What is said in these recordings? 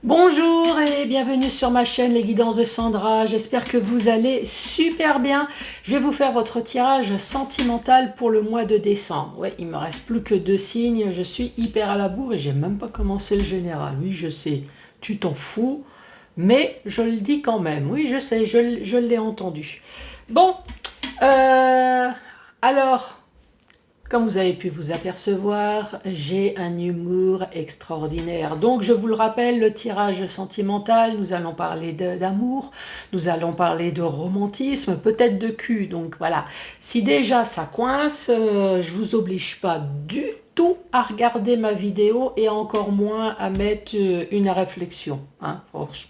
Bonjour et bienvenue sur ma chaîne Les Guidances de Sandra. J'espère que vous allez super bien. Je vais vous faire votre tirage sentimental pour le mois de décembre. Ouais, il me reste plus que 2 signes. Je suis hyper à la bourre et j'ai même pas commencé le général. Oui, je sais, tu t'en fous, mais je le dis quand même. Oui, je sais, je l'ai entendu. Bon, euh, alors. Comme vous avez pu vous apercevoir, j'ai un humour extraordinaire. Donc, je vous le rappelle, le tirage sentimental, nous allons parler d'amour, nous allons parler de romantisme, peut-être de cul. Donc, voilà. Si déjà ça coince, je vous oblige pas du tout à regarder ma vidéo et encore moins à mettre une réflexion. Hein.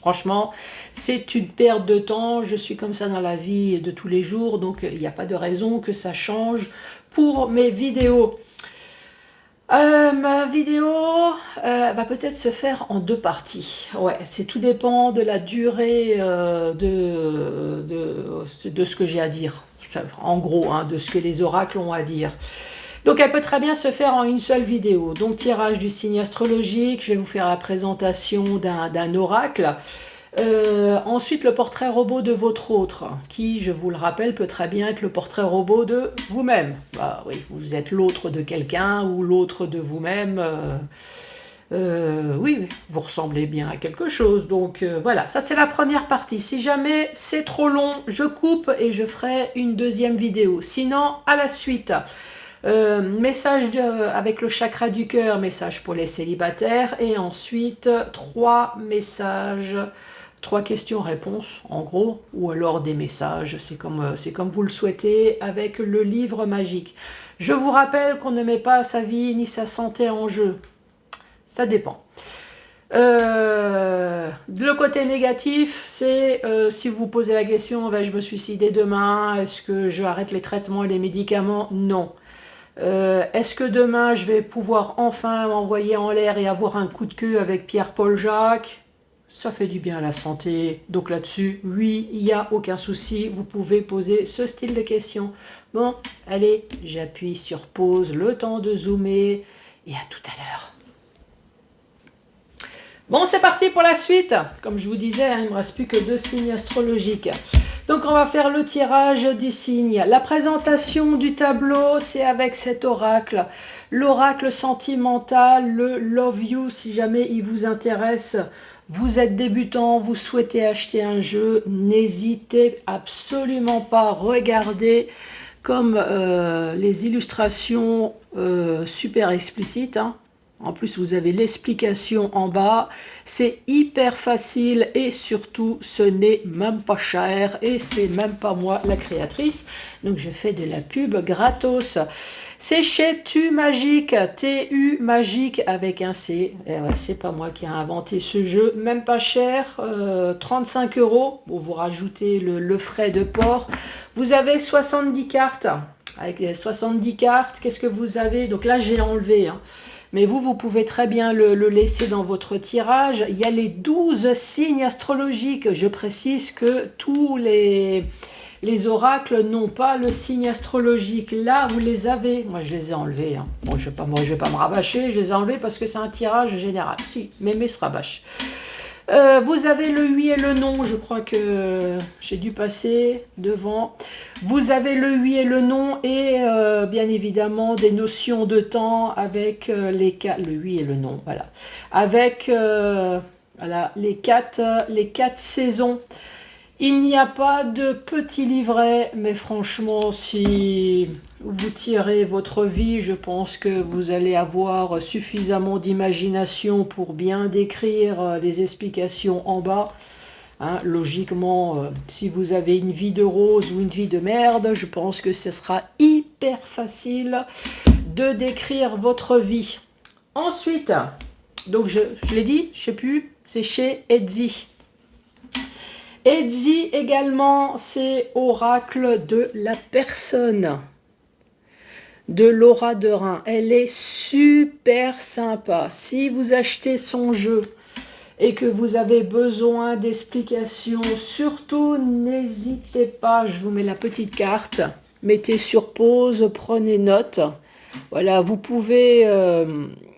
Franchement, c'est une perte de temps. Je suis comme ça dans la vie de tous les jours, donc il n'y a pas de raison que ça change pour mes vidéos. Ma vidéo va peut-être se faire en 2 parties. Ouais, c'est tout dépend de la durée de ce que j'ai à dire. En gros, hein, de ce que les oracles ont à dire. Donc elle peut très bien se faire en une seule vidéo. Donc tirage du signe astrologique, je vais vous faire la présentation d'un oracle. Ensuite, le portrait robot de votre autre, qui, je vous le rappelle, peut très bien être le portrait robot de vous-même. Bah oui, vous êtes l'autre de quelqu'un ou l'autre de vous-même. Oui, vous ressemblez bien à quelque chose. Donc voilà, ça c'est la première partie. Si jamais c'est trop long, je coupe et je ferai une deuxième vidéo. Sinon, à la suite. Message avec le chakra du cœur, message pour les célibataires, et ensuite 3 questions-réponses en gros, ou alors des messages, c'est comme vous le souhaitez, avec le livre magique. Je vous rappelle qu'on ne met pas sa vie ni sa santé en jeu, ça dépend. Le côté négatif, c'est si vous posez la question, vais-je me suicider demain? Est-ce que je arrête les traitements et les médicaments? Non. Est-ce que demain je vais pouvoir enfin m'envoyer en l'air et avoir un coup de queue avec Pierre-Paul Jacques? Ça fait du bien à la santé. Donc là-dessus, oui, il n'y a aucun souci. Vous pouvez poser ce style de questions. Bon, allez, j'appuie sur pause, le temps de zoomer. Et à tout à l'heure. Bon, c'est parti pour la suite. Comme je vous disais, il ne me reste plus que 2 signes astrologiques. Donc on va faire le tirage des signes. La présentation du tableau, c'est avec cet oracle. L'oracle sentimental, le Love You, si jamais il vous intéresse. Vous êtes débutant, vous souhaitez acheter un jeu, n'hésitez absolument pas à regarder comme les illustrations super explicites. Hein. En plus, vous avez l'explication en bas. C'est hyper facile et surtout, ce n'est même pas cher et c'est même pas moi la créatrice. Donc, je fais de la pub gratos. C'est chez Tu Magique, T-U Magique avec un C. Et ouais, c'est pas moi qui ai inventé ce jeu, même pas cher, 35 €. Bon, vous rajoutez le frais de port. Vous avez 70 cartes. Avec les 70 cartes, qu'est-ce que vous avez? Donc là, j'ai enlevé. Hein. Mais vous pouvez très bien le laisser dans votre tirage. Il y a les 12 signes astrologiques. Je précise que tous les oracles n'ont pas le signe astrologique. Là, vous les avez. Moi, je les ai enlevés. Hein. Bon, je ne vais pas me rabâcher. Je les ai enlevés parce que c'est un tirage général. Si, Mémé se rabâche. Vous avez le oui et le non, je crois que j'ai dû passer devant. Vous avez le oui et le non et bien évidemment des notions de temps avec le oui et le non, voilà. Avec voilà, les quatre saisons. Il n'y a pas de petit livret, mais franchement, si vous tirez votre vie, je pense que vous allez avoir suffisamment d'imagination pour bien décrire les explications en bas. Hein, logiquement, si vous avez une vie de rose ou une vie de merde, je pense que ce sera hyper facile de décrire votre vie. Ensuite, donc je l'ai dit, je ne sais plus, c'est chez Etsy. Etsy également, c'est oracle de la personne, de Laura Derain. Elle est super sympa. Si vous achetez son jeu et que vous avez besoin d'explications, surtout n'hésitez pas, je vous mets la petite carte, mettez sur pause, prenez note. Voilà, vous pouvez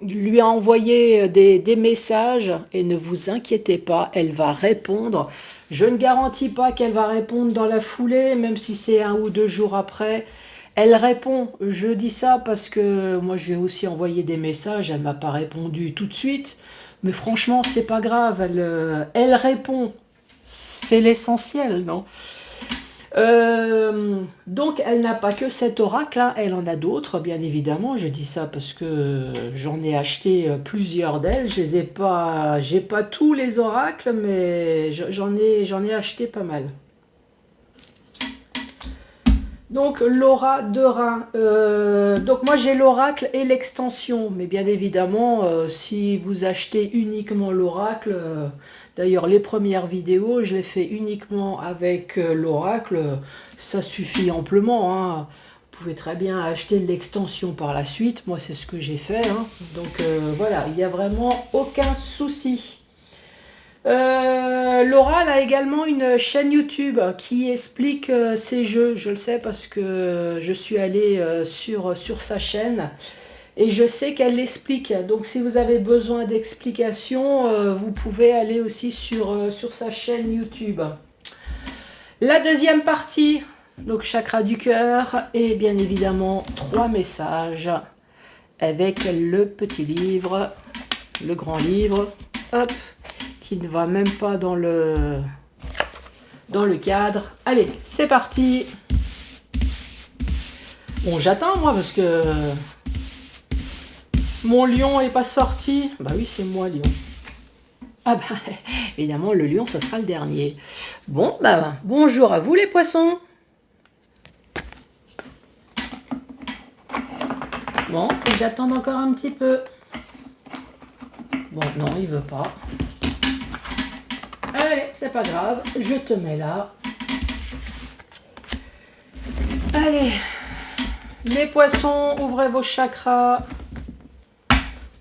lui envoyer des messages et ne vous inquiétez pas, elle va répondre. Je ne garantis pas qu'elle va répondre dans la foulée, même si c'est 1 ou 2 jours après. Elle répond. Je dis ça parce que moi, je lui ai aussi envoyé des messages. Elle m'a pas répondu tout de suite. Mais franchement, c'est pas grave. Elle répond. C'est l'essentiel, non? Donc, elle n'a pas que cet oracle, hein, elle en a d'autres, bien évidemment. Je dis ça parce que j'en ai acheté plusieurs d'elles. Je les ai pas, j'ai pas tous les oracles, mais j'en ai acheté pas mal. Donc, l'aura de Rhin. Donc, moi, j'ai l'oracle et l'extension. Mais bien évidemment, si vous achetez uniquement l'oracle, d'ailleurs, les premières vidéos, je les fais uniquement avec l'oracle. Ça suffit amplement, hein. Vous pouvez très bien acheter l'extension par la suite. Moi, c'est ce que j'ai fait, hein. Donc, voilà, il n'y a vraiment aucun souci. Laura elle a également une chaîne YouTube qui explique ses jeux. Je le sais parce que je suis allée sur sa chaîne et je sais qu'elle l'explique. Donc si vous avez besoin d'explications, vous pouvez aller aussi sur sa chaîne YouTube. La deuxième partie, donc chakra du cœur et bien évidemment 3 messages avec le petit livre, le grand livre. Hop, qui ne va même pas dans le cadre. Allez, c'est parti. Bon, j'attends moi parce que mon lion est pas sorti. Bah oui, c'est moi lion. Ah bah évidemment le lion, ça sera le dernier. Bon, bah bonjour à vous les poissons. Bon, faut que j'attende encore un petit peu. Bon, non, il veut pas. Allez, c'est pas grave, je te mets là. Allez, les poissons, ouvrez vos chakras.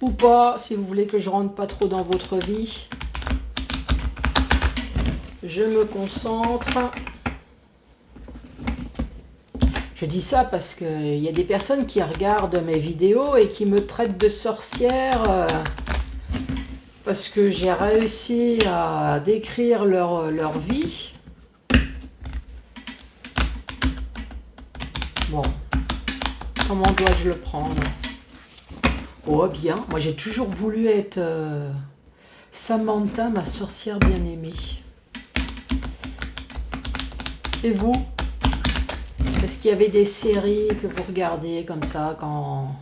Ou pas, si vous voulez que je rentre pas trop dans votre vie. Je me concentre. Je dis ça parce qu'il y a des personnes qui regardent mes vidéos et qui me traitent de sorcière parce que j'ai réussi à décrire leur vie. Bon, comment dois-je le prendre? Oh bien, moi j'ai toujours voulu être Samantha, ma sorcière bien-aimée. Et vous? Est-ce qu'il y avait des séries que vous regardiez comme ça quand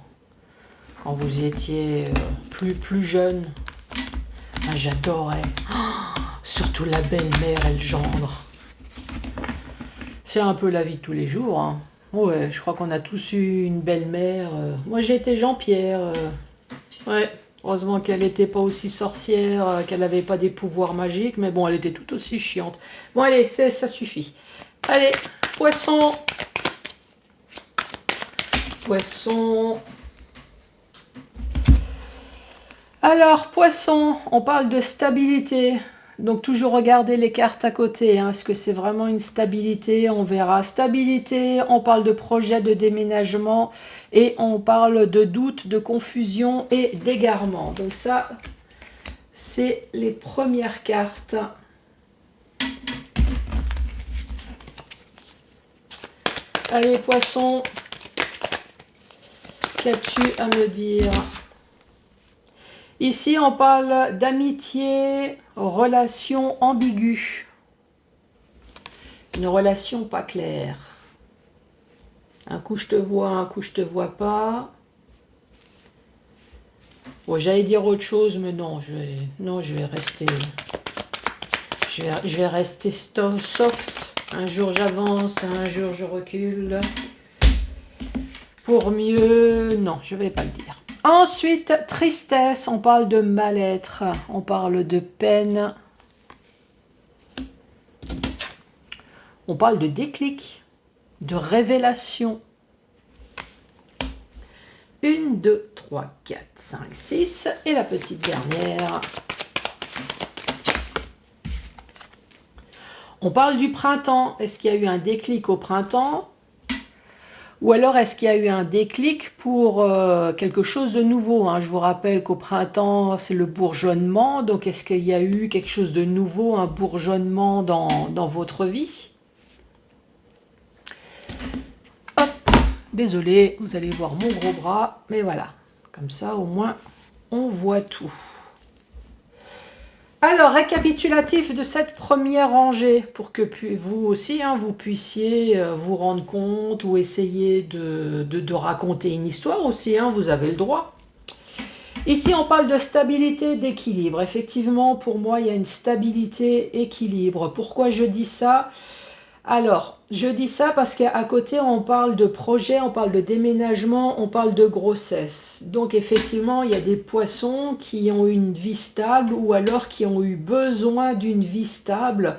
vous étiez plus jeune? Ah, j'adorais. Oh, surtout la belle-mère et le gendre. C'est un peu la vie de tous les jours, hein. Ouais, je crois qu'on a tous eu une belle-mère. Moi, j'ai été Jean-Pierre. Ouais, heureusement qu'elle n'était pas aussi sorcière, qu'elle n'avait pas des pouvoirs magiques, mais bon, elle était tout aussi chiante. Bon, allez, ça suffit. Allez, poisson. Poisson. Alors, poisson, on parle de stabilité. Donc, toujours regarder les cartes à côté. Hein. Est-ce que c'est vraiment une stabilité? On verra. Stabilité, on parle de projet de déménagement et on parle de doute, de confusion et d'égarement. Donc, ça, c'est les premières cartes. Allez, poisson, qu'as-tu à me dire? Ici, on parle d'amitié, relation ambiguë. Une relation pas claire. Un coup, je te vois, un coup, je te vois pas. Bon, j'allais dire autre chose, mais non, je vais rester... Je vais rester soft. Un jour, j'avance, un jour, je recule. Pour mieux... Non, je vais pas le dire. Ensuite, tristesse, on parle de mal-être, on parle de peine, on parle de déclic, de révélation. 1, 2, 3, 4, 5, 6 et la petite dernière. On parle du printemps. Est-ce qu'il y a eu un déclic au printemps? Ou alors est-ce qu'il y a eu un déclic pour quelque chose de nouveau, hein? Je vous rappelle qu'au printemps, c'est le bourgeonnement. Donc est-ce qu'il y a eu quelque chose de nouveau, un bourgeonnement dans votre vie? Hop, désolé, vous allez voir mon gros bras, mais voilà. Comme ça, au moins, on voit tout. Alors, récapitulatif de cette première rangée, pour que vous aussi, hein, vous puissiez vous rendre compte ou essayer de raconter une histoire aussi, hein, vous avez le droit. Ici, on parle de stabilité, d'équilibre. Effectivement, pour moi, il y a une stabilité, équilibre. Pourquoi je dis ça? Alors, je dis ça parce qu'à côté, on parle de projet, on parle de déménagement, on parle de grossesse. Donc, effectivement, il y a des poissons qui ont une vie stable ou alors qui ont eu besoin d'une vie stable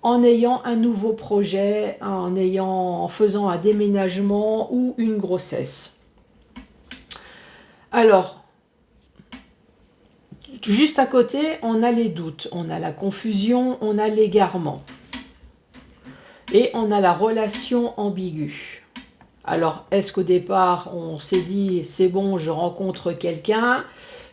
en ayant un nouveau projet, en faisant un déménagement ou une grossesse. Alors, juste à côté, on a les doutes, on a la confusion, on a l'égarement. Et on a la relation ambiguë. Alors, est-ce qu'au départ, on s'est dit, c'est bon, je rencontre quelqu'un,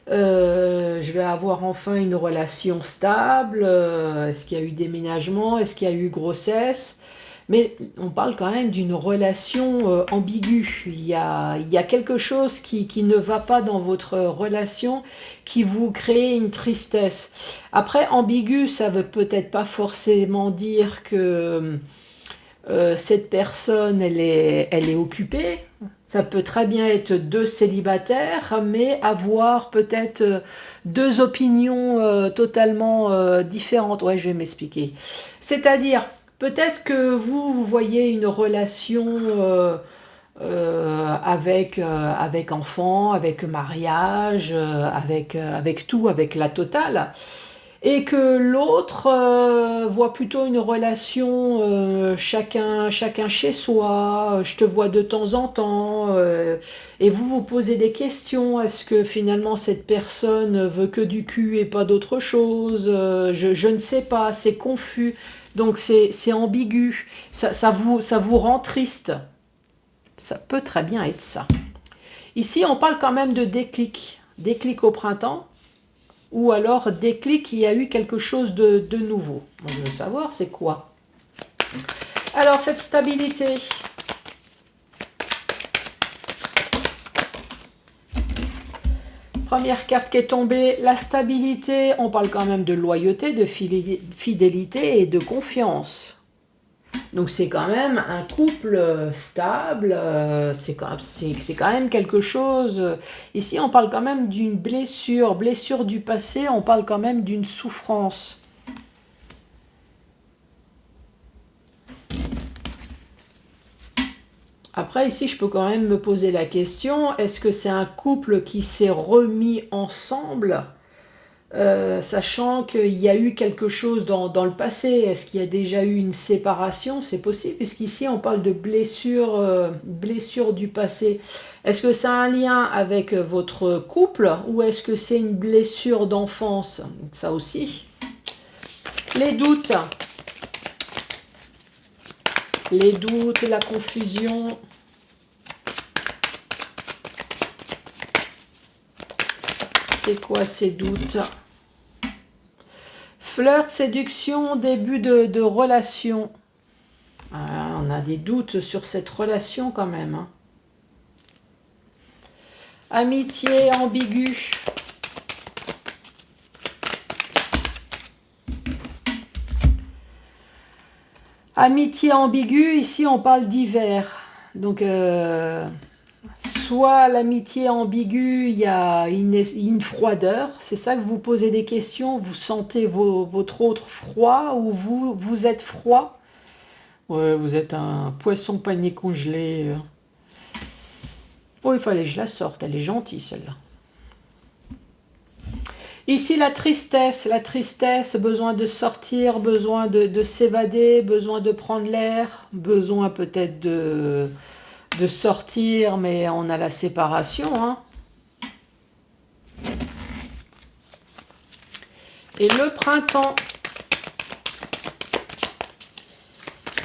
je vais avoir enfin une relation stable, est-ce qu'il y a eu déménagement, est-ce qu'il y a eu grossesse? Mais on parle quand même d'une relation ambiguë. Il y a quelque chose qui ne va pas dans votre relation, qui vous crée une tristesse. Après, ambigu, ça ne veut peut-être pas forcément dire que cette personne, elle est occupée. Ça peut très bien être deux célibataires, mais avoir peut-être deux opinions totalement différentes. Ouais, je vais m'expliquer. C'est-à-dire, peut-être que vous voyez une relation avec enfant, avec mariage, avec tout, avec la totale. Et que l'autre voit plutôt une relation chacun chez soi, je te vois de temps en temps, et vous vous posez des questions, est-ce que finalement cette personne veut que du cul et pas d'autre chose, je ne sais pas, c'est confus, donc c'est ambigu, ça vous rend triste, ça peut très bien être ça. Ici on parle quand même de déclic au printemps, ou alors déclic, il y a eu quelque chose de nouveau. Je veux savoir, c'est quoi? Alors, cette stabilité. Première carte qui est tombée, la stabilité. On parle quand même de loyauté, de fidélité et de confiance. Donc c'est quand même un couple stable, c'est quand même quelque chose. Ici on parle quand même d'une blessure du passé, on parle quand même d'une souffrance. Après ici je peux quand même me poser la question, est-ce que c'est un couple qui s'est remis ensemble? Sachant qu'il y a eu quelque chose dans le passé, est-ce qu'il y a déjà eu une séparation? C'est possible, puisqu'ici on parle de blessure du passé. Est-ce que ça a un lien avec votre couple ou est-ce que c'est une blessure d'enfance? Ça aussi. Les doutes, la confusion. C'est quoi ces doutes? Flirt, séduction, début de relation. On a des doutes sur cette relation quand même. Hein. Amitié ambiguë. Amitié ambiguë, ici on parle d'hiver. Donc, soit l'amitié ambiguë, il y a une froideur. C'est ça que vous posez des questions. Vous sentez votre autre froid ou vous êtes froid. Ouais, vous êtes un poisson pané congelé. Oh, il fallait que je la sorte. Elle est gentille celle-là. Ici, la tristesse, besoin de sortir, besoin de s'évader, besoin de prendre l'air, besoin peut-être de sortir, mais on a la séparation. Hein. Et le printemps.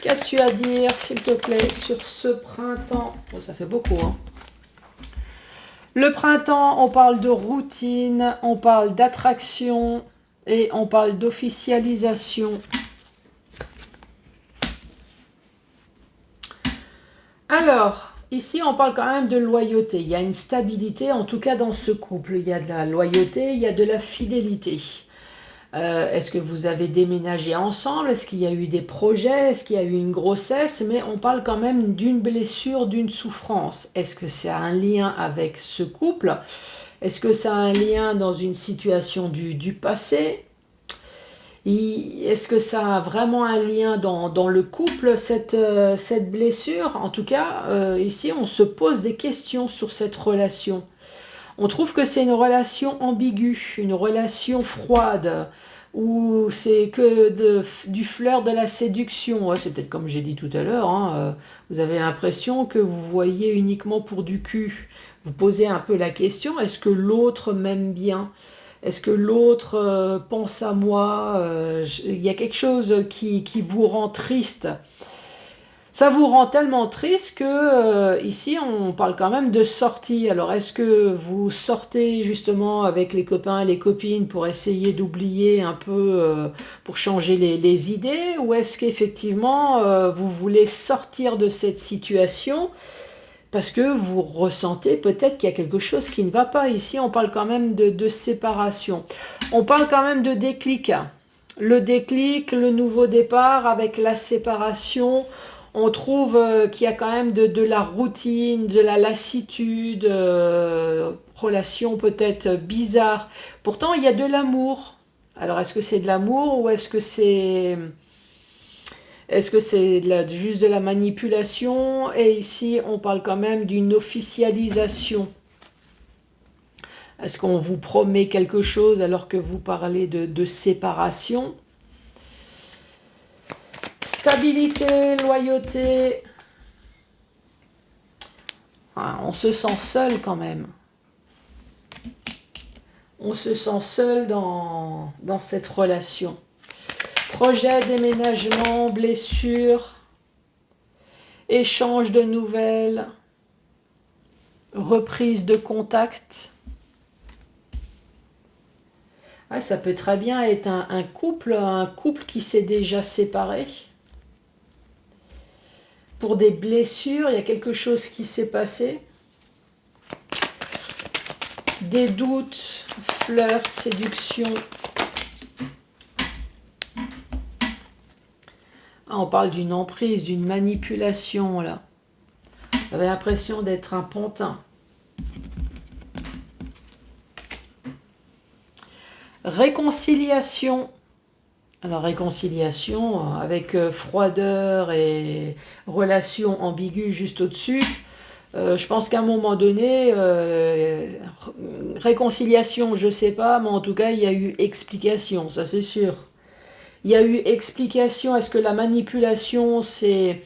qu'as-tu à dire, s'il te plaît, sur ce printemps? Oh, ça fait beaucoup, hein. Le printemps, on parle de routine, on parle d'attraction et on parle d'officialisation. Alors, ici, on parle quand même de loyauté. Il y a une stabilité, en tout cas dans ce couple. Il y a de la loyauté, il y a de la fidélité. Est-ce que vous avez déménagé ensemble? Est-ce qu'il y a eu des projets? Est-ce qu'il y a eu une grossesse? Mais on parle quand même d'une blessure, d'une souffrance. Est-ce que ça a un lien avec ce couple? Est-ce que ça a un lien dans une situation du passé? Est-ce que ça a vraiment un lien dans le couple, cette blessure? En tout cas, ici, on se pose des questions sur cette relation. On trouve que c'est une relation ambiguë, une relation froide, où c'est que du fleur de la séduction. Ouais, c'est peut-être comme j'ai dit tout à l'heure, hein, vous avez l'impression que vous voyez uniquement pour du cul. Vous posez un peu la question, est-ce que l'autre m'aime bien? Est-ce que l'autre pense à moi? Il y a quelque chose qui vous rend triste. Ça vous rend tellement triste que ici on parle quand même de sortie. Alors est-ce que vous sortez justement avec les copains et les copines pour essayer d'oublier un peu, pour changer les idées, ou est-ce qu'effectivement vous voulez sortir de cette situation parce que vous ressentez peut-être qu'il y a quelque chose qui ne va pas? Ici on parle quand même de séparation. On parle quand même de déclic. Le déclic, le nouveau départ avec la séparation. On trouve qu'il y a quand même de la routine, de la lassitude, relation peut-être bizarre. Pourtant, il y a de l'amour. Alors, est-ce que c'est de l'amour ou est-ce que c'est juste de la manipulation? Et ici, on parle quand même d'une officialisation. Est-ce qu'on vous promet quelque chose alors que vous parlez de séparation? Stabilité, loyauté. Ah, on se sent seul quand même. On se sent seul dans cette relation. Projet, déménagement, blessure, échange de nouvelles, reprise de contact. Ah, ça peut très bien être un couple qui s'est déjà séparé. Pour des blessures, il y a quelque chose qui s'est passé. Des doutes, flirt, séduction. Ah, on parle d'une emprise, d'une manipulation, là. Vous avez l'impression d'être un pantin. Réconciliation. Alors, réconciliation avec froideur et relation ambiguë juste au-dessus. Je pense qu'à un moment donné, réconciliation, je ne sais pas, mais en tout cas, il y a eu explication, ça c'est sûr. Il y a eu explication. Est-ce que la manipulation, c'est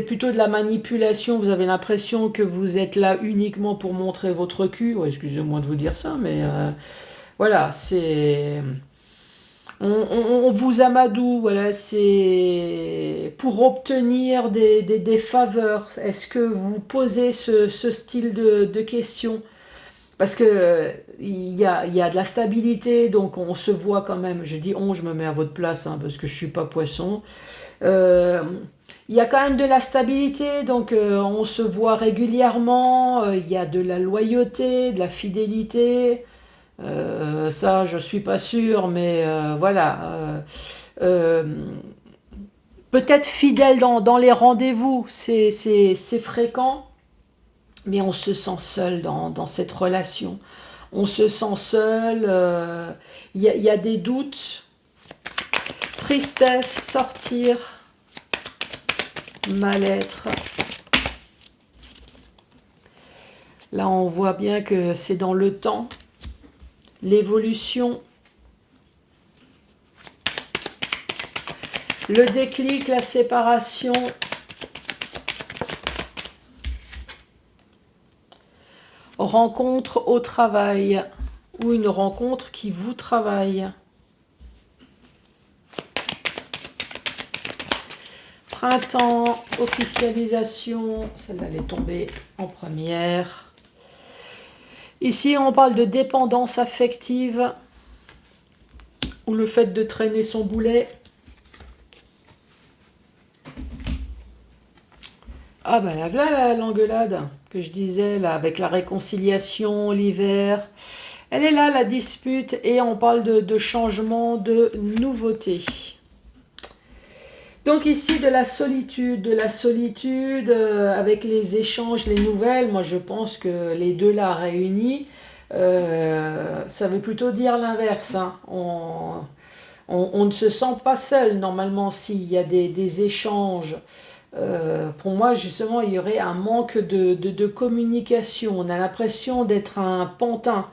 plutôt de la manipulation? Vous avez l'impression que vous êtes là uniquement pour montrer votre cul. Ouais, excusez-moi de vous dire ça, mais voilà, c'est... On vous amadoue, voilà, c'est pour obtenir des faveurs. Est-ce que vous posez ce style de questions? Parce que il y a de la stabilité, donc on se voit quand même. Je dis je me mets à votre place, hein, parce que je suis pas poisson. Euh, il y a quand même de la stabilité, donc on se voit régulièrement. Il y a de la loyauté, de la fidélité. Ça, je suis pas sûre, mais voilà. Euh, Peut-être fidèle dans les rendez-vous, c'est fréquent, mais on se sent seul dans cette relation. On se sent seul, y a des doutes, tristesse, sortir, mal-être. Là, on voit bien que c'est dans le temps, l'évolution, le déclic, la séparation. Rencontre au travail ou une rencontre qui vous travaille. printemps, officialisation, celle-là elle est tombée en première. Ici on parle de dépendance affective, ou le fait de traîner son boulet. Ah ben là, l'engueulade que je disais, là, avec la réconciliation, l'hiver. Elle est là, la dispute, et on parle de changement, de nouveauté. Donc ici, de la solitude, avec les échanges, les nouvelles. Moi, je pense que les deux là réunis, ça veut plutôt dire l'inverse, hein. On ne se sent pas seul, normalement, s'il y a des échanges. Pour moi, justement, il y aurait un manque de communication. On a l'impression d'être un pantin.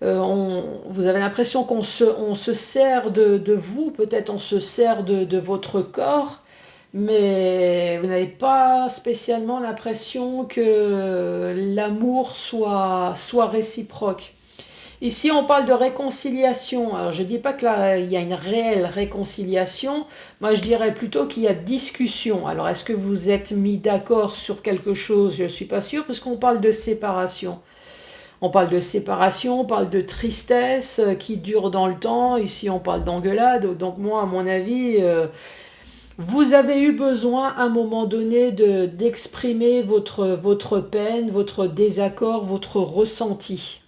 Vous avez l'impression on se sert de vous, peut-être on se sert de votre corps, mais vous n'avez pas spécialement l'impression que l'amour soit réciproque. Ici, on parle de réconciliation. Alors, je ne dis pas que là, il y a une réelle réconciliation. Moi, je dirais plutôt qu'il y a discussion. Alors, est-ce que vous êtes mis d'accord sur quelque chose? Je ne suis pas sûre, parce qu'on parle de séparation. On parle de séparation, on parle de tristesse qui dure dans le temps. Ici, on parle d'engueulade. Donc, moi, à mon avis, vous avez eu besoin, à un moment donné, d'exprimer votre peine, votre désaccord, votre ressenti.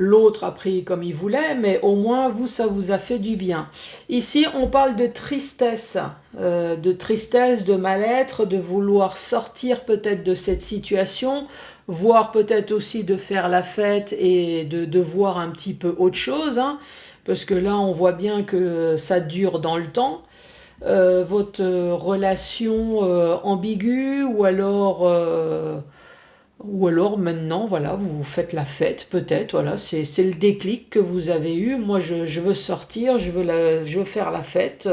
L'autre a pris comme il voulait, mais au moins, vous, ça vous a fait du bien. Ici, on parle de tristesse, de mal-être, de vouloir sortir peut-être de cette situation, voire peut-être aussi de faire la fête et de voir un petit peu autre chose, hein, parce que là, on voit bien que ça dure dans le temps. Votre relation ambiguë, ou alors maintenant, voilà, vous faites la fête, peut-être, voilà, c'est le déclic que vous avez eu. Moi, je veux sortir, je veux faire la fête.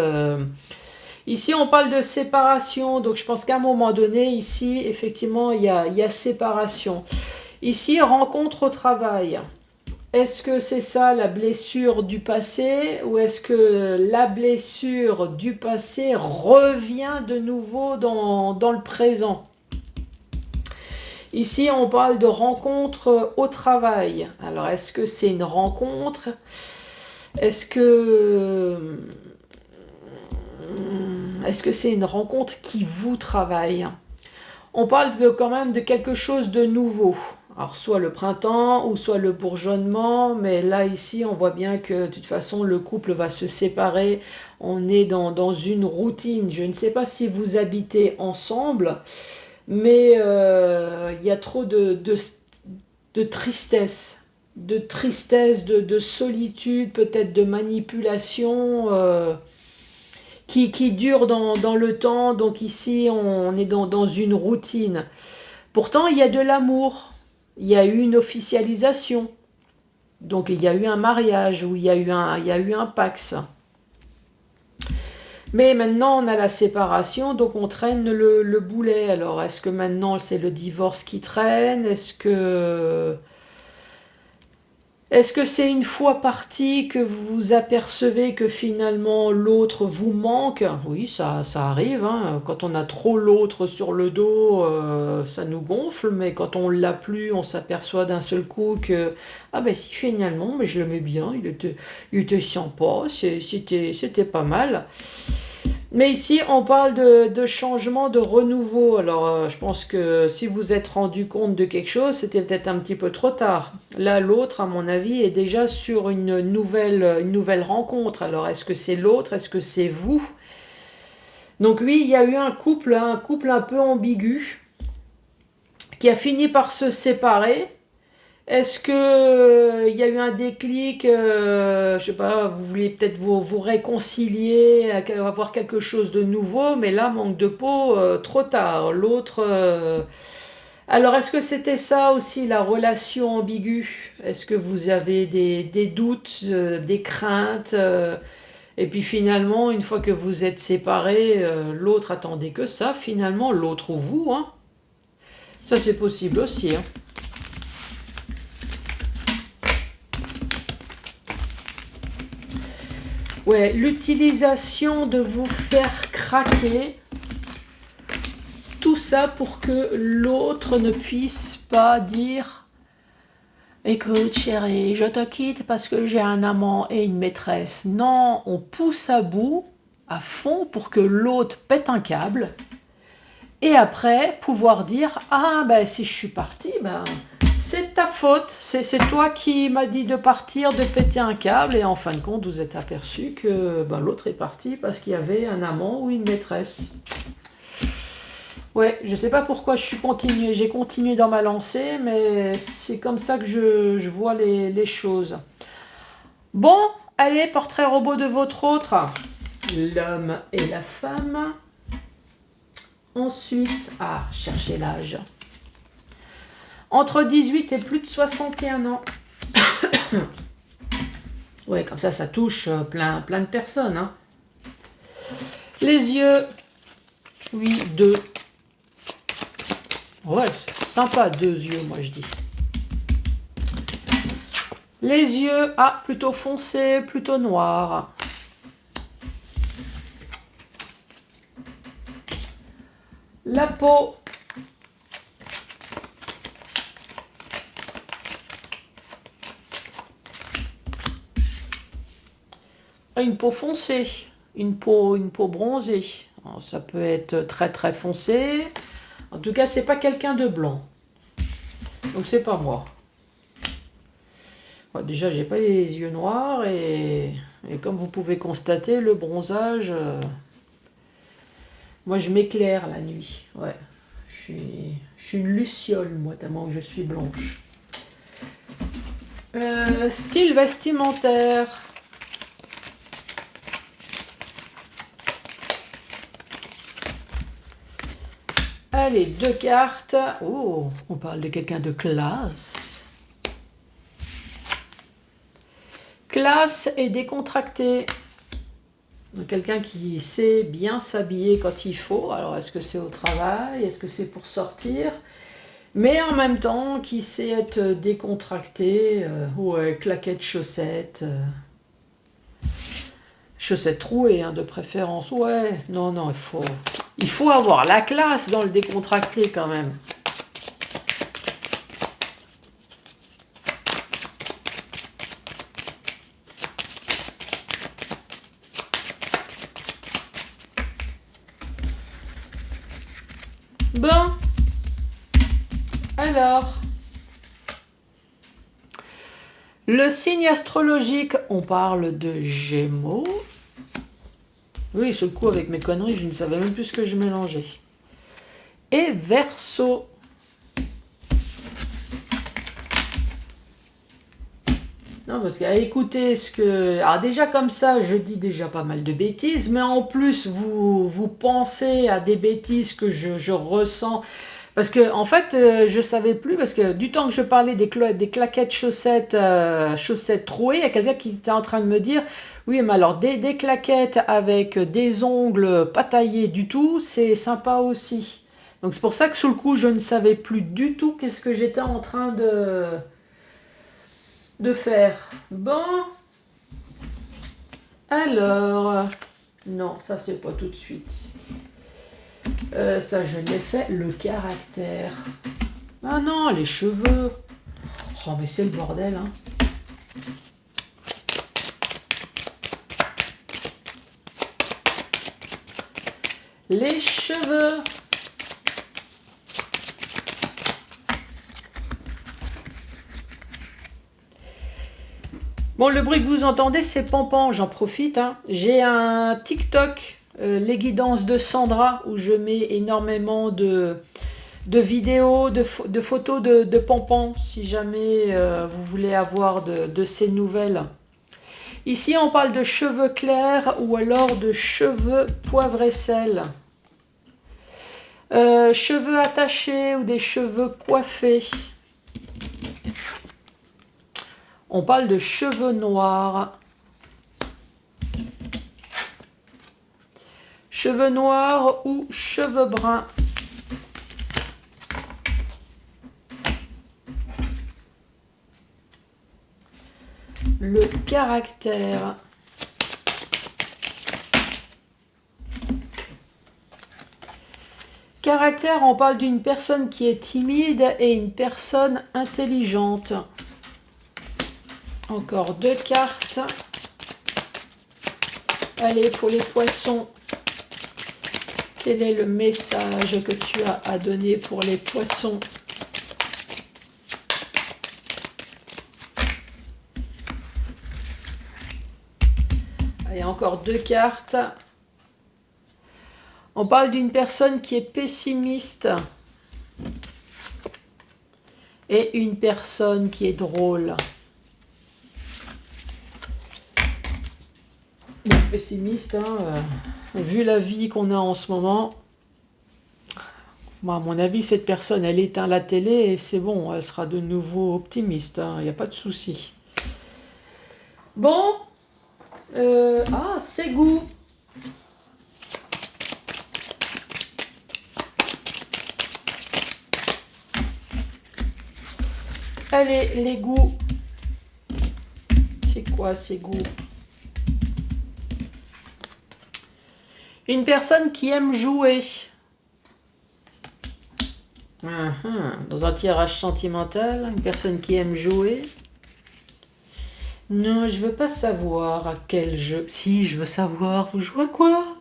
Ici, on parle de séparation, donc je pense qu'à un moment donné, ici, effectivement, il y a séparation. Ici, rencontre au travail. Est-ce que c'est ça la blessure du passé, ou est-ce que la blessure du passé revient de nouveau dans le présent? Ici, on parle de rencontre au travail. Alors, est-ce que c'est une rencontre? Est-ce que c'est une rencontre qui vous travaille? On parle quand même de quelque chose de nouveau. Alors, soit le printemps, ou soit le bourgeonnement, mais là, ici, on voit bien que, de toute façon, le couple va se séparer. On est dans une routine. Je ne sais pas si vous habitez ensemble, mais il y a trop de tristesse, de solitude, peut-être de manipulation qui dure dans le temps. Donc ici, on est dans une routine. Pourtant, il y a de l'amour, il y a eu une officialisation, donc il y a eu un mariage, ou il y a eu un pax. Mais maintenant, on a la séparation, donc on traîne le boulet. Alors, est-ce que maintenant, c'est le divorce qui traîne? Est-ce que c'est une fois parti que vous vous apercevez que finalement l'autre vous manque? Oui, ça arrive, hein. Quand on a trop l'autre sur le dos, ça nous gonfle, mais quand on l'a plus, on s'aperçoit d'un seul coup que ah ben si, finalement, mais je l'aimais bien, il était sympa, c'était pas mal. Mais ici, on parle de changement, de renouveau. Alors, je pense que si vous êtes rendu compte de quelque chose, c'était peut-être un petit peu trop tard. Là, l'autre, à mon avis, est déjà sur une nouvelle rencontre. Alors, est-ce que c'est l'autre? Est-ce que c'est vous? Donc oui, il y a eu un couple un peu ambigu, qui a fini par se séparer. Est-ce que il y a eu un déclic, je sais pas, vous vouliez peut-être vous réconcilier, avoir quelque chose de nouveau, mais là, manque de peau, trop tard. L'autre. Alors, est-ce que c'était ça aussi, la relation ambiguë? Est-ce que vous avez des doutes, des craintes, et puis finalement, une fois que vous êtes séparés, l'autre attendait que ça, finalement, l'autre ou vous, hein? Ça, c'est possible aussi, hein. Ouais, l'utilisation de vous faire craquer. Tout ça pour que l'autre ne puisse pas dire « Écoute chérie, je te quitte parce que j'ai un amant et une maîtresse. » Non, on pousse à bout, à fond, pour que l'autre pète un câble. Et après, pouvoir dire « Ah, ben si je suis partie, ben, c'est ta faute. C'est toi qui m'as dit de partir, de péter un câble. » Et en fin de compte, vous êtes aperçu que ben, l'autre est parti parce qu'il y avait un amant ou une maîtresse. Ouais, je sais pas pourquoi j'ai continué dans ma lancée, mais c'est comme ça que je vois les choses. Bon, allez, portrait robot de votre autre. L'homme et la femme. Ensuite, cherchez l'âge. Entre 18 et plus de 61 ans. Ouais, comme ça touche plein de personnes. Hein. Les yeux, oui, 2. Ouais, c'est sympa, 2 yeux, moi je dis. Les yeux, plutôt foncés, plutôt noirs. La peau. Une peau foncée, une peau bronzée. Alors, ça peut être très très foncé. En tout cas, c'est pas quelqu'un de blanc. Donc c'est pas moi. Bon, déjà, j'ai pas les yeux noirs et comme vous pouvez constater, le bronzage, moi je m'éclaire la nuit. Ouais, je suis une luciole, moi, tellement que je suis blanche. Style vestimentaire. Allez, 2 cartes. Oh, on parle de quelqu'un de classe. Classe et décontracté. Quelqu'un qui sait bien s'habiller quand il faut. Alors, est-ce que c'est au travail? Est-ce que c'est pour sortir? Mais en même temps, qui sait être décontracté. Ouais, claquettes, chaussettes. Chaussettes trouées, hein, de préférence. Ouais, non, il faut avoir la classe dans le décontracté quand même. Bon. Alors. Le signe astrologique, on parle de Gémeaux. Oui, ce coup, avec mes conneries, je ne savais même plus ce que je mélangeais. Et Verseau. Non, parce qu'à écouter ce que... Alors déjà comme ça, je dis déjà pas mal de bêtises, mais en plus, vous pensez à des bêtises que je ressens. Parce que en fait, je savais plus, parce que du temps que je parlais des claquettes chaussettes, chaussettes trouées, il y a quelqu'un qui était en train de me dire, oui, mais alors des claquettes avec des ongles pas taillés du tout, c'est sympa aussi. Donc c'est pour ça que sous le coup, je ne savais plus du tout qu'est-ce que j'étais en train de faire. Bon, alors, non, ça c'est pas tout de suite. Ça je l'ai fait, le caractère. Ah non, les cheveux. Oh mais c'est le bordel, hein. Les cheveux. Bon, le bruit que vous entendez, c'est Pampan, j'en profite. Hein. J'ai un TikTok, les guidances de Sandra, où je mets énormément de vidéos, de photos de Pampan, si jamais vous voulez avoir de ces nouvelles. Ici, on parle de cheveux clairs ou alors de cheveux poivre et sel. Cheveux attachés ou des cheveux coiffés. On parle de cheveux noirs. Cheveux noirs ou cheveux bruns. Le caractère. Caractère, on parle d'une personne qui est timide et une personne intelligente. Encore 2 cartes. Allez, pour les poissons, quel est le message que tu as à donner pour les poissons? Allez, encore 2 cartes. On parle d'une personne qui est pessimiste et une personne qui est drôle. Bon, pessimiste, hein, vu la vie qu'on a en ce moment, moi, à mon avis, cette personne, elle éteint la télé et c'est bon, elle sera de nouveau optimiste, il n'y a pas de souci. Bon, c'est goût. Allez, les goûts. C'est quoi ces goûts? Une personne qui aime jouer. Dans un tirage sentimental, une personne qui aime jouer. Non, je veux pas savoir à quel jeu. Si, je veux savoir. Vous jouez à quoi?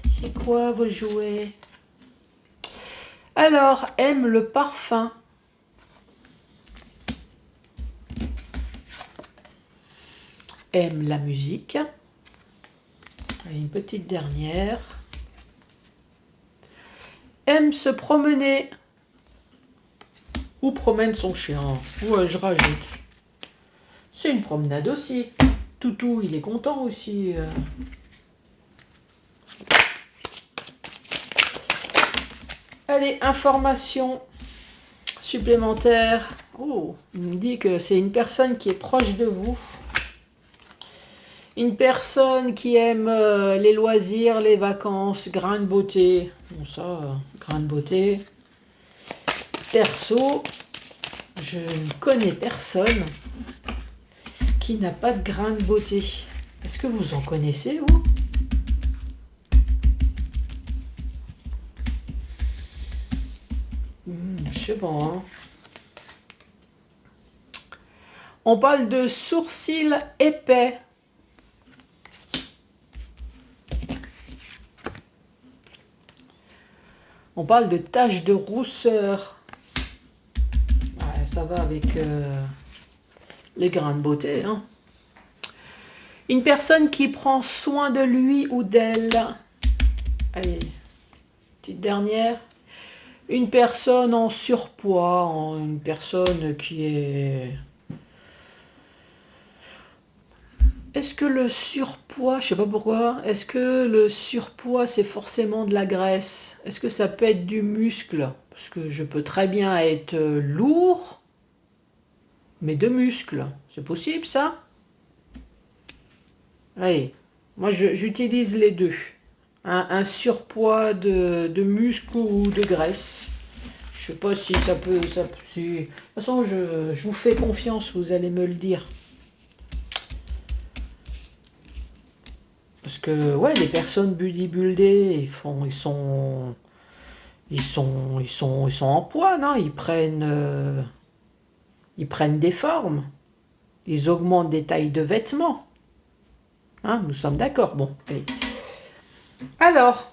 C'est quoi vos jouets? Alors, aime le parfum. Aime la musique. Allez, une petite dernière. Aime se promener. Ou promène son chien. Ouais, je rajoute. C'est une promenade aussi. Toutou, il est content aussi. Allez, information supplémentaire. Oh, il me dit que c'est une personne qui est proche de vous. Une personne qui aime les loisirs, les vacances, grain de beauté. Bon, ça, grain de beauté. Perso, je ne connais personne qui n'a pas de grain de beauté. Est-ce que vous en connaissez, vous? Je sais pas, hein. On parle de sourcils épais. On parle de taches de rousseur. Ouais, ça va avec les grains de beauté, hein. Une personne qui prend soin de lui ou d'elle. Allez, petite dernière. Une personne en surpoids, une personne qui est... Est-ce que le surpoids, je sais pas pourquoi, est-ce que le surpoids c'est forcément de la graisse? Est-ce que ça peut être du muscle? Parce que je peux très bien être lourd, mais de muscle. C'est possible ça? Oui, moi j'utilise les deux. Un surpoids de muscle ou de graisse. Je sais pas si ça peut... De toute façon, je vous fais confiance, vous allez me le dire. Parce que, ouais, les personnes bodybuildées, ils sont en poids, non? Ils prennent des formes. Ils augmentent des tailles de vêtements. Hein, nous sommes d'accord. Bon, allez. Alors,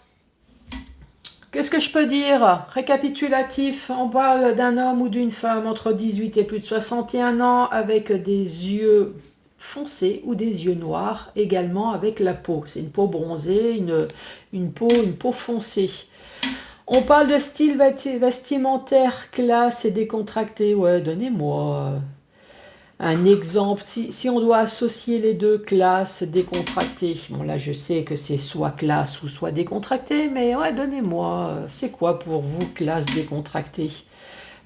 qu'est-ce que je peux dire? Récapitulatif, on parle d'un homme ou d'une femme entre 18 et plus de 61 ans avec des yeux foncés ou des yeux noirs, également avec la peau. C'est une peau bronzée, une peau foncée. On parle de style vestimentaire, classe et décontracté. Ouais, donnez-moi un exemple. Si on doit associer les deux, classe, décontracté. Bon, là, je sais que c'est soit classe ou soit décontracté, mais ouais, donnez-moi. C'est quoi pour vous, classe, décontracté?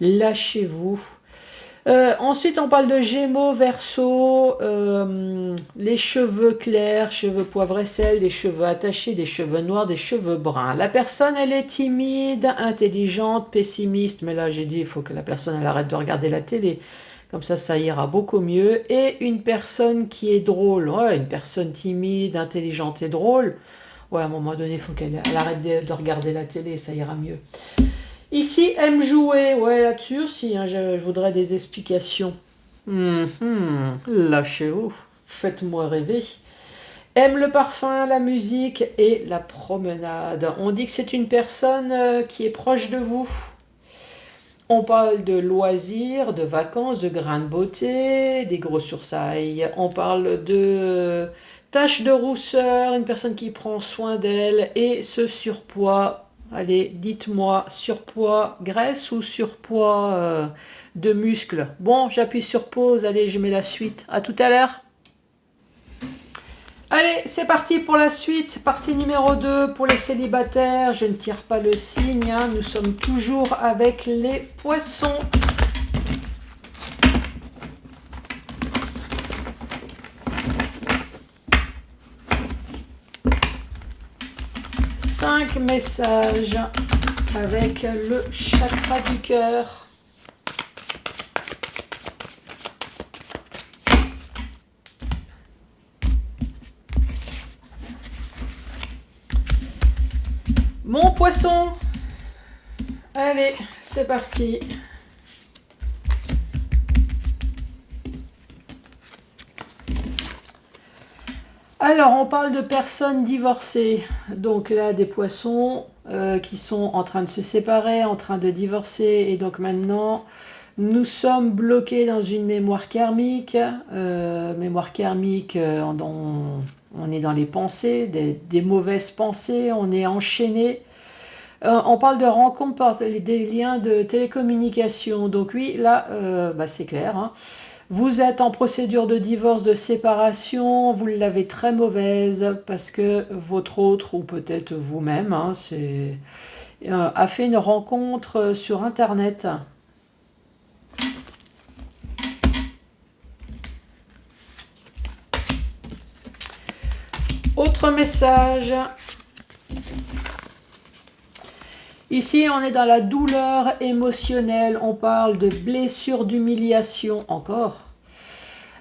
Lâchez-vous. Ensuite, on parle de Gémeaux, Verseau, les cheveux clairs, cheveux poivre et sel, des cheveux attachés, des cheveux noirs, des cheveux bruns. La personne, elle est timide, intelligente, pessimiste, mais là, j'ai dit, il faut que la personne, elle arrête de regarder la télé. Comme ça ira beaucoup mieux. Et une personne qui est drôle, ouais, une personne timide, intelligente et drôle. Ouais, à un moment donné, il faut qu'elle arrête de regarder la télé, ça ira mieux. Ici, aime jouer. Ouais, là-dessus aussi, hein, je voudrais des explications. Lâchez-vous, faites-moi rêver. Aime le parfum, la musique et la promenade. On dit que c'est une personne qui est proche de vous. On parle de loisirs, de vacances, de grains de beauté, des gros sursailles. On parle de taches de rousseur, une personne qui prend soin d'elle et ce surpoids. Allez, dites-moi, surpoids graisse ou surpoids de muscles. Bon, j'appuie sur pause. Allez, je mets la suite. À tout à l'heure. Allez, c'est parti pour la suite. Partie numéro 2 pour les célibataires. Je ne tire pas le signe, hein. Nous sommes toujours avec les poissons. Cinq messages avec le chakra du cœur. Mon poisson, allez, c'est parti. Alors, on parle de personnes divorcées. Donc là, des poissons qui sont en train de se séparer, en train de divorcer. Et donc maintenant, nous sommes bloqués dans une mémoire karmique. Mémoire karmique, on est dans les pensées, des mauvaises pensées, on est enchaîné. On parle de rencontres par des liens de télécommunication. Donc oui, là, c'est clair, hein. Vous êtes en procédure de divorce, de séparation, vous l'avez très mauvaise parce que votre autre, ou peut-être vous-même, hein, a fait une rencontre sur Internet. Autre message. Ici, on est dans la douleur émotionnelle. On parle de blessure, d'humiliation. Encore.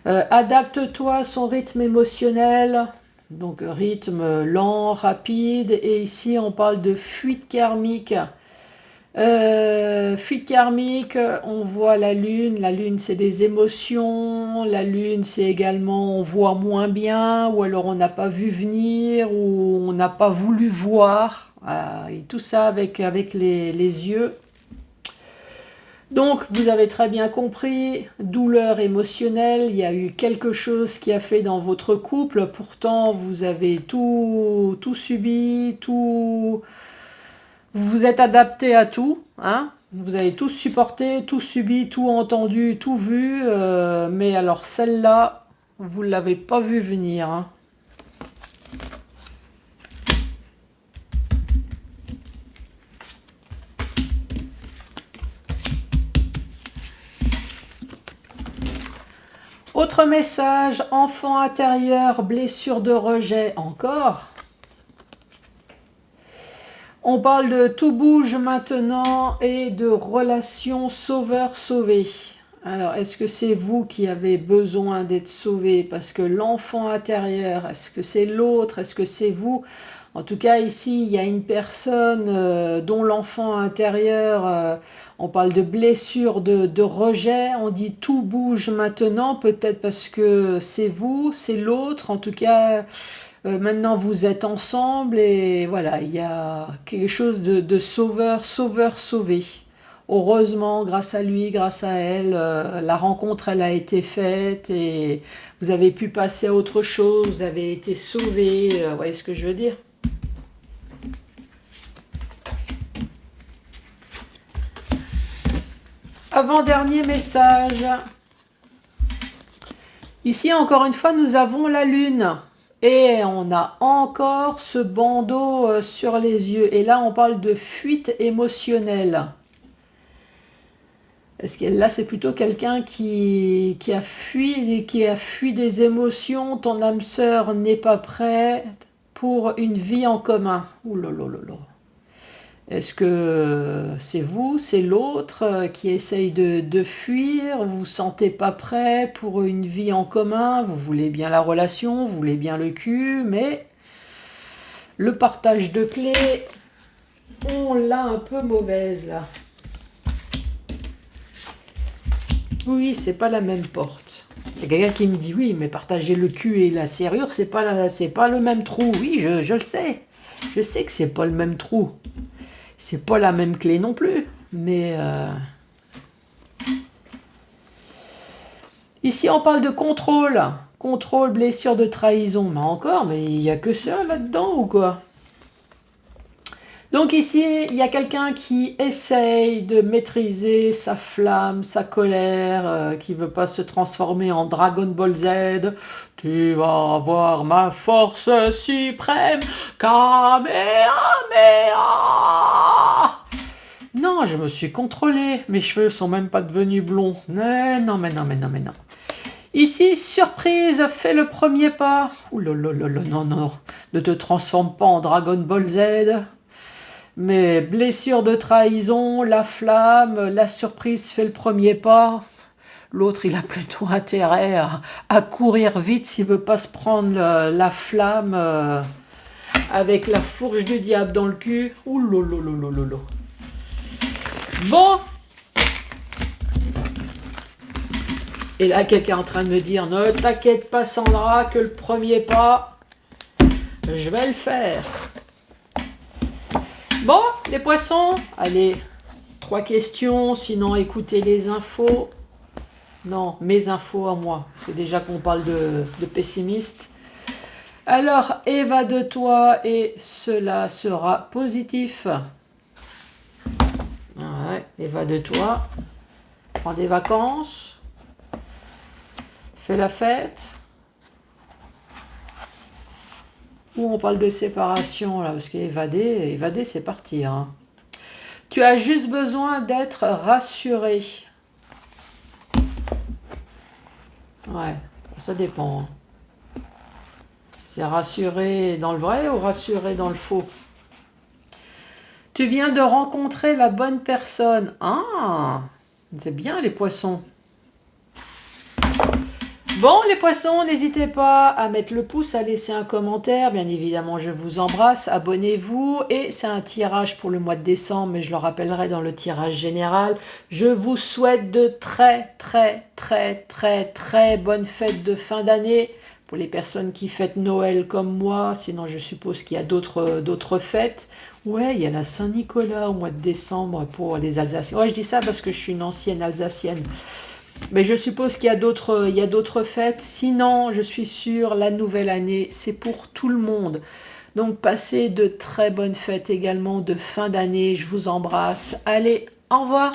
Adapte-toi à son rythme émotionnel. Donc, rythme lent, rapide. Et ici, on parle de fuite karmique. Fuite karmique, on voit la lune. La lune, c'est des émotions. La lune, c'est également on voit moins bien, ou alors on n'a pas vu venir, ou on n'a pas voulu voir. Et tout ça avec les yeux. Donc, vous avez très bien compris, douleur émotionnelle, il y a eu quelque chose qui a fait dans votre couple, pourtant vous avez tout subi, vous vous êtes adapté à tout, hein. Vous avez tout supporté, tout subi, tout entendu, tout vu, mais alors celle-là, vous ne l'avez pas vu venir, hein. Autre message, enfant intérieur, blessure de rejet, encore. On parle de tout bouge maintenant et de relation sauveur-sauvé. Alors, est-ce que c'est vous qui avez besoin d'être sauvé? Parce que l'enfant intérieur, est-ce que c'est l'autre? Est-ce que c'est vous? En tout cas, ici, il y a une personne dont l'enfant intérieur, on parle de blessure, de rejet, on dit tout bouge maintenant, peut-être parce que c'est vous, c'est l'autre, en tout cas, maintenant vous êtes ensemble et voilà, il y a quelque chose de sauveur, sauvé. Heureusement, grâce à lui, grâce à elle, la rencontre, elle a été faite et vous avez pu passer à autre chose, vous avez été sauvé, vous voyez ce que je veux dire? Avant-dernier message. Ici, encore une fois, nous avons la lune. Et on a encore ce bandeau sur les yeux. Et là, on parle de fuite émotionnelle. Est-ce que là, c'est plutôt quelqu'un qui a fui des émotions. Ton âme sœur n'est pas prête pour une vie en commun. Ouh là là là là. Est-ce que c'est vous, c'est l'autre qui essaye de fuir? Vous vous sentez pas prêt pour une vie en commun? Vous voulez bien la relation, vous voulez bien le cul, mais Le partage de clés, on l'a un peu mauvaise là. Oui, c'est pas la même porte. Il y a quelqu'un qui me dit oui, mais partager le cul et la serrure, c'est pas le même trou. Oui, je le sais. Je sais que c'est pas le même trou. C'est pas la même clé non plus. Mais ici, on parle de contrôle. Contrôle, blessure de trahison. Mais encore, mais il n'y a que ça là-dedans ou quoi? Donc ici, il y a quelqu'un qui essaye de maîtriser sa flamme, sa colère, qui veut pas se transformer en Dragon Ball Z. Tu vas voir ma force suprême, Kamehameha! Non, je me suis contrôlé. Mes cheveux sont même pas devenus blonds. Mais non, mais non, mais non, mais non. Ici, surprise, fais le premier pas. Ouh là là là là, non, non, ne te transforme pas en Dragon Ball Z. Mais blessure de trahison, la flamme, la surprise fait le premier pas. L'autre, il a plutôt intérêt à courir vite s'il veut pas se prendre la flamme avec la fourche du diable dans le cul. Ouh là là là là là. Bon. Et là, quelqu'un est en train de me dire, ne t'inquiète pas Sandra, que le premier pas, je vais le faire. Bon, les poissons, allez, 3 questions, sinon écoutez les infos. Non, mes infos à moi, parce que déjà qu'on parle de pessimiste. Alors, évade-toi et cela sera positif. Ouais, évade-toi. Prends des vacances. Fais la fête. Ou on parle de séparation, là, parce qu'évader, c'est partir. Hein. Tu as juste besoin d'être rassuré. Ouais, ça dépend. Hein. C'est rassuré dans le vrai ou rassuré dans le faux? Tu viens de rencontrer la bonne personne. Ah, c'est bien les poissons. Bon les poissons, n'hésitez pas à mettre le pouce, à laisser un commentaire. Bien évidemment, je vous embrasse. Abonnez-vous. Et c'est un tirage pour le mois de décembre, mais je le rappellerai dans le tirage général. Je vous souhaite de très, très, très, très, très bonnes fêtes de fin d'année. Pour les personnes qui fêtent Noël comme moi, sinon je suppose qu'il y a d'autres fêtes. Ouais, il y a la Saint-Nicolas au mois de décembre pour les Alsaciens. Ouais, je dis ça parce que je suis une ancienne Alsacienne. Mais je suppose qu'il y a d'autres fêtes. Sinon, je suis sûre, la nouvelle année, c'est pour tout le monde. Donc, passez de très bonnes fêtes également de fin d'année. Je vous embrasse. Allez, au revoir.